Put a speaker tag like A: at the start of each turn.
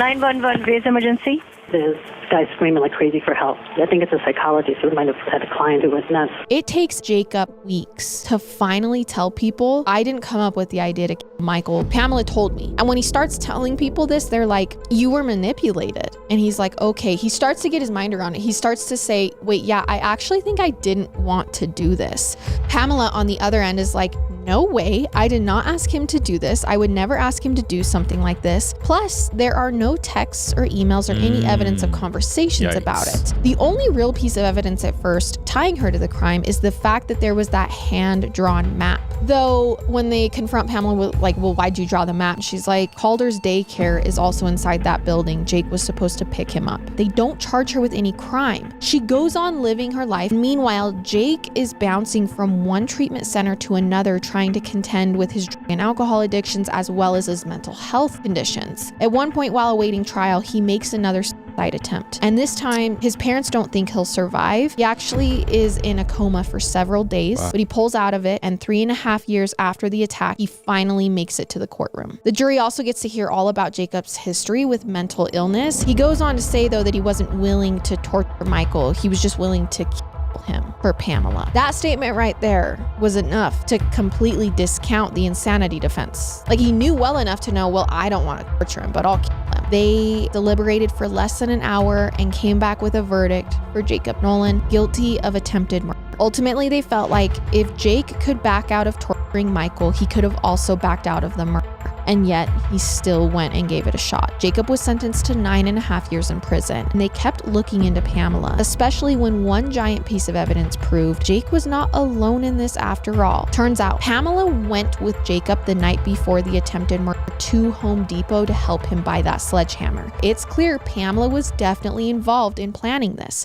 A: 911, raise emergency.
B: This guy's screaming like crazy for help. I think it's a psychologist who might have had a client who was nuts.
C: It takes Jacob weeks to finally tell people, I didn't come up with the idea to kill Michael. Pamela told me. And when he starts telling people this, they're like, you were manipulated. And he's like, okay. He starts to get his mind around it. He starts to say, wait, yeah, I actually think I didn't want to do this. Pamela on the other end is like, no way, I did not ask him to do this. I would never ask him to do something like this. Plus, there are no texts or emails or any evidence of conversations about it. The only real piece of evidence at first tying her to the crime is the fact that there was that hand-drawn map. Though, when they confront Pamela with like, well, why'd you draw the map? She's like, Calder's daycare is also inside that building. Jake was supposed to pick him up. They don't charge her with any crime. She goes on living her life. Meanwhile, Jake is bouncing from one treatment center to another, trying to contend with his drug and alcohol addictions as well as his mental health conditions. At one point while awaiting trial, he makes another suicide attempt. And this time, his parents don't think he'll survive. He actually is in a coma for several days, but he pulls out of it, and 3.5 years after the attack, he finally makes it to the courtroom. The jury also gets to hear all about Jacob's history with mental illness. He goes on to say, though, that he wasn't willing to torture Michael. He was just willing to kill him for Pamela. That statement right there was enough to completely discount the insanity defense. Like, he knew well enough to know, well, I don't want to torture him, but I'll kill him. They deliberated for less than an hour and came back with a verdict for Jacob Nolan, guilty of attempted murder. Ultimately, they felt like if Jake could back out of torturing Michael, he could have also backed out of the murder. And yet he still went and gave it a shot. Jacob was sentenced to 9.5 years in prison, and they kept looking into Pamela, especially when one giant piece of evidence proved Jake was not alone in this after all. Turns out Pamela went with Jacob the night before the attempted murder to Home Depot to help him buy that sledgehammer. It's clear Pamela was definitely involved in planning this.